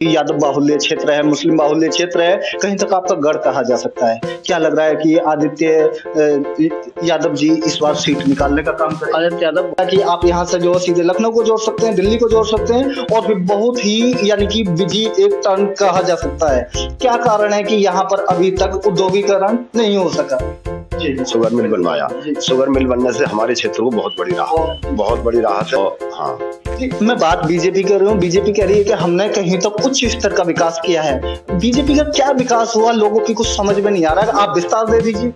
यादव बाहुल्य क्षेत्र है, मुस्लिम बाहुल्य क्षेत्र है, कहीं तक आपका गढ़ कहा जा सकता है। क्या लग रहा है कि आदित्य यादव जी इस बार सीट निकालने का काम करेंगे? आदित्य यादव कि आप यहाँ से जो सीधे लखनऊ को जोड़ सकते हैं, दिल्ली को जोड़ सकते हैं और फिर बहुत ही यानी कि बिजी एक टर्न कहा जा सकता है। क्या कारण है कि यहाँ पर अभी तक उद्योगीकरण नहीं हो सका? शुगर मिल बनवाया। शुगर मिल बनने से हमारे क्षेत्र को बहुत बड़ी राहत है। हाँ, मैं बात बीजेपी कर रही हूँ। बीजेपी कह रही है कि हमने कहीं तक उच्च स्तर का विकास किया है। बीजेपी का क्या विकास हुआ, लोगों की कुछ समझ में नहीं आ रहा है, आप विस्तार दे दीजिए।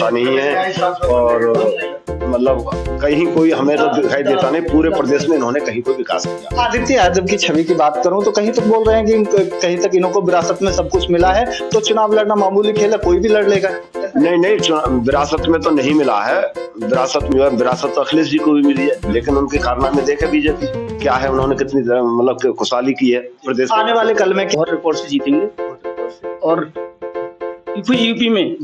नहीं है और मतलब कहीं कोई हमें तो दिखाई देता नहीं, पूरे प्रदेश में इन्होंने कहीं कोई विकास किया। आदित्य यादव की छवि की बात करूं तो कहीं तक बोल रहे हैं कि कहीं तक इनको विरासत में सब कुछ मिला है, तो चुनाव लड़ना मामूली खेल है, कोई भी लड़ लेगा। नहीं, विरासत में तो नहीं मिला है। विरासत तो अखिलेश जी को भी मिली है, लेकिन उनके कारनामे देखे बीजेपी क्या है, उन्होंने कितनी मतलब खुशहाली की है प्रदेश। आने वाले कल में और रिकॉर्ड से जीतेंगे और यूपी में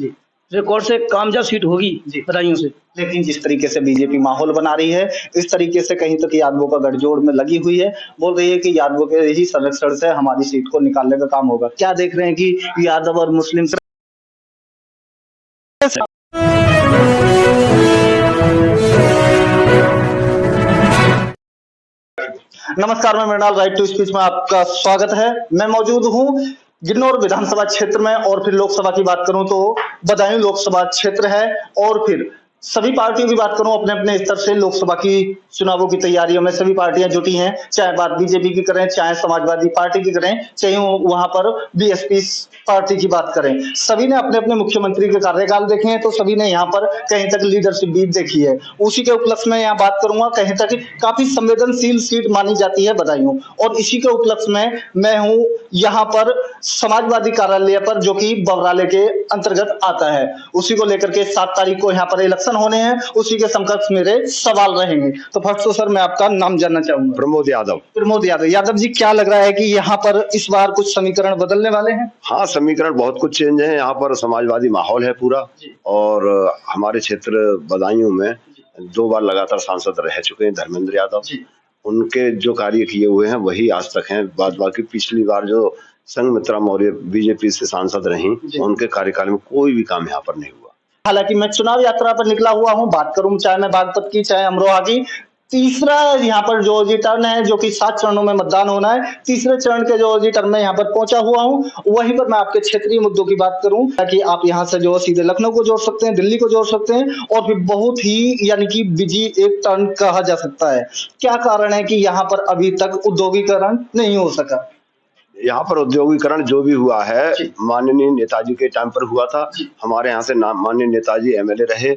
रिकॉर्ड से कामयाब सीट होगी बधाइयों से। लेकिन जिस तरीके से बीजेपी माहौल बना रही है, इस तरीके से कहीं तक यादवों का गठजोड़ में लगी हुई है, बोल रही है कि यादवों के ही संरक्षण से हमारी सीट को निकालने का काम होगा। क्या देख रहे हैं कि यादव और मुस्लिम नमस्कार, मैं मृणाल राइट टू स्पीच में आपका स्वागत है। मैं मौजूद हूं गिन्नौर विधानसभा क्षेत्र में और फिर लोकसभा की बात करूं तो बदायूं लोकसभा क्षेत्र है और फिर सभी पार्टियों की बात करूं अपने अपने स्तर से लोकसभा की चुनावों की तैयारियों में सभी पार्टियां जुटी हैं, चाहे बात बीजेपी की करें, चाहे समाजवादी पार्टी की करें, चाहे वहां पर बीएसपी पार्टी की बात करें। सभी ने अपने अपने मुख्यमंत्री के कार्यकाल देखे हैं, तो सभी ने यहाँ पर कहीं तक लीडरशिप भी देखी है। उसी के उपलक्ष्य में यहाँ बात करूंगा, कहीं तक काफी संवेदनशील सीट मानी जाती है बदायूं, और इसी के उपलक्ष्य में मैं हूँ यहाँ पर समाजवादी कार्यालय पर, जो कि बवराले के अंतर्गत आता है। उसी को लेकर के 7 तारीख को यहाँ पर इलेक्शन होने हैं, उसी के समकक्ष मेरे सवाल रहेंगे। तो फर्स्ट तो सर मैं आपका नाम जानना चाहूंगा। प्रमोद यादव। यादव जी, क्या लग रहा है कि यहाँ पर इस बार कुछ समीकरण बदलने वाले हैं? हाँ, समीकरण बहुत कुछ चेंज है। यहाँ पर समाजवादी माहौल है पूरा, और हमारे क्षेत्र बदायूं में 2 बार लगातार सांसद रह चुके हैं धर्मेंद्र यादव। उनके जो कार्य किए हुए हैं वही आज तक हैं। बाकी पिछली बार जो संघमित्रा मौर्य बीजेपी से सांसद रही, उनके कार्यकाल में कोई भी काम यहाँ पर नहीं हुआ। हालांकि मैं चुनाव यात्रा पर निकला हुआ हूं, बात करूं चाहे मैं बागपत की चाहे अमरोहा की, तीसरा यहाँ पर जो टर्न है, जो कि 7 चरणों में मतदान होना है, तीसरे चरण के जो टर्न में यहाँ पर पहुंचा हुआ हूँ। वहीं पर मैं आपके क्षेत्रीय मुद्दों की बात करूं ताकि आप यहाँ से जो सीधे लखनऊ को जोड़ सकते हैं, दिल्ली को जोड़ सकते हैं और फिर बहुत ही यानी कि बिजी एक टर्न कहा जा सकता है। क्या कारण है कि यहाँ पर अभी तक उद्योगीकरण नहीं हो सका? यहाँ पर उद्योगीकरण जो भी हुआ है माननीय नेताजी के टाइम पर हुआ था। हमारे यहाँ से माननीय नेताजी एमएलए रहे,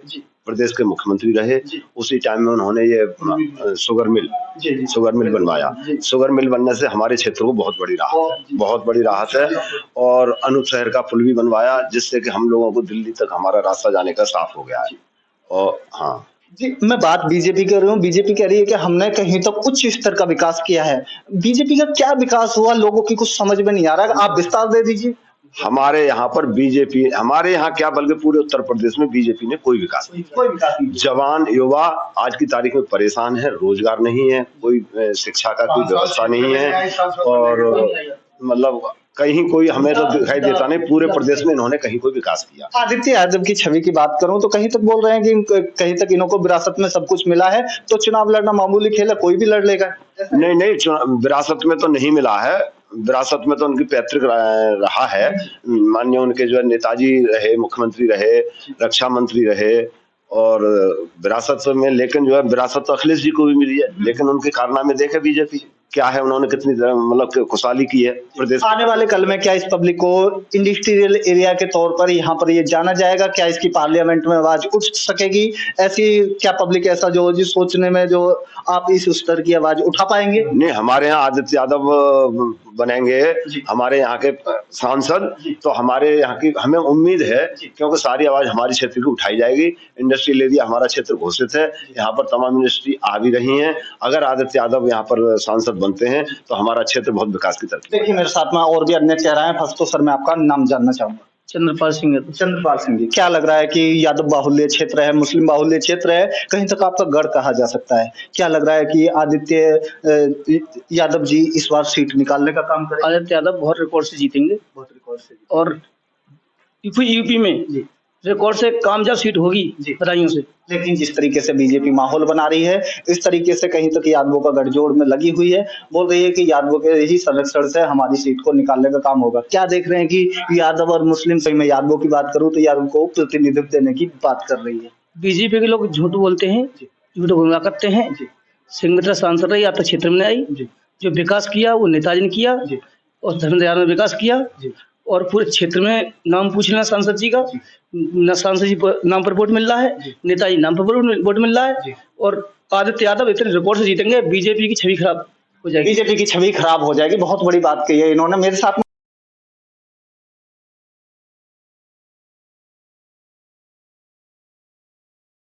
प्रदेश के मुख्यमंत्री रहे, उसी टाइम में उन्होंने ये शुगर मिल बनवाया। शुगर मिल बनने से हमारे क्षेत्र को बहुत बड़ी राहत है और अनूप शहर का पुल भी बनवाया, जिससे कि हम लोगों को दिल्ली तक हमारा रास्ता जाने का साफ हो गया है। और हाँ जी, मैं बात बीजेपी कर रही हूँ। बीजेपी कह रही है कि हमने कहीं तक उच्च स्तर का विकास किया है। बीजेपी का क्या विकास हुआ, लोगों की कुछ समझ में नहीं आ रहा है, आप विस्तार दे दीजिए। हमारे यहाँ पर बीजेपी, हमारे यहाँ क्या बल्कि पूरे उत्तर प्रदेश में बीजेपी ने कोई विकास नहीं। जवान युवा आज की तारीख में परेशान है, रोजगार नहीं है, कोई शिक्षा का कोई व्यवस्था नहीं है, और मतलब कहीं कोई हमें तो दिखाई देता नहीं, पूरे प्रदेश में इन्होंने कहीं कोई विकास किया। आदित्य यादव की छवि की बात करूं तो कहीं तक बोल रहे हैं कि कहीं तक इनको विरासत में सब कुछ मिला है, तो चुनाव लड़ना मामूली खेल है, कोई भी लड़ लेगा। नहीं, विरासत में तो नहीं मिला है। विरासत में तो उनकी पैतृक रहा है। माननीय उनके जो नेताजी रहे, मुख्यमंत्री रहे, रक्षा मंत्री रहे, और विरासत में, लेकिन जो है विरासत तो अखिलेश जी को भी मिली है, लेकिन उनके कारनामे देखे बीजेपी क्या है, उन्होंने कितनी मतलब खुशहाली की है प्रदेश। आने वाले कल में क्या इस पब्लिक को इंडस्ट्रियल एरिया के तौर पर यहाँ पर ये जाना जाएगा? क्या इसकी पार्लियामेंट में आवाज उठ सकेगी? ऐसी क्या पब्लिक ऐसा जो सोचने में जो आप इस स्तर की आवाज उठा पाएंगे? नहीं, हमारे यहाँ आदित्य यादव बनेंगे हमारे यहाँ के सांसद, तो हमारे यहाँ की हमें उम्मीद है, क्योंकि सारी आवाज हमारी क्षेत्र की उठाई जाएगी। इंडस्ट्रियल एरिया हमारा क्षेत्र घोषित है, यहाँ पर तमाम इंडस्ट्री आ भी रही हैं। अगर आदित्य यादव यहाँ पर सांसद बनते हैं तो हमारा क्षेत्र बहुत विकास की तरफ। देखिए, मेरे साथ में और भी अन्य चेहरा है। फर्स्ट तो सर मैं आपका नाम जानना चाहूंगा। चंद्रपाल सिंह यादव। चंद्रपाल सिंह जी, क्या लग रहा है कि यादव बाहुल्य क्षेत्र है, मुस्लिम बाहुल्य क्षेत्र है, कहीं तक आपका गढ़ कहा जा सकता है? क्या लग रहा है कि आदित्य यादव जी इस बार सीट निकालने का काम करेंगे? आदित्य यादव बहुत रिकॉर्ड से जीतेंगे बहुत रिकॉर्ड से। और यूपी में जी रिकॉर्ड से कामयाब सीट होगी जी। बधाइयों से। लेकिन जिस तरीके से बीजेपी माहौल बना रही है, इस तरीके से कहीं तक यादवों का गठजोड़ में लगी हुई है, बोल रही है कि यादवों के ही संरक्षण से हमारी सीट को निकालने का काम होगा। क्या देख रहे हैं कि यादव और मुस्लिम, सही में यादवों की बात करूं तो यादव को प्रतिनिधित्व देने की बात कर रही है? बीजेपी के लोग झूठ बोलते हैं, झूठ गुमराह करते हैं। सिंहमित्रा सांसद रही, अब तक क्षेत्र में नहीं आई। जो विकास किया वो नेताजी ने किया और धर्मेंद्र यादव ने विकास किया। और पूरे क्षेत्र में नाम पूछ लेना सांसद जी का, न सांसद जी पर नाम पर वोट मिल रहा है, नेताजी नाम पर वोट मिल रहा है। और आदित्य यादव इतने रिकॉर्ड से जीतेंगे, बीजेपी की छवि खराब हो जाएगी। बीजेपी की छवि खराब हो जाएगी, बहुत बड़ी बात कही है इन्होंने। मेरे साथ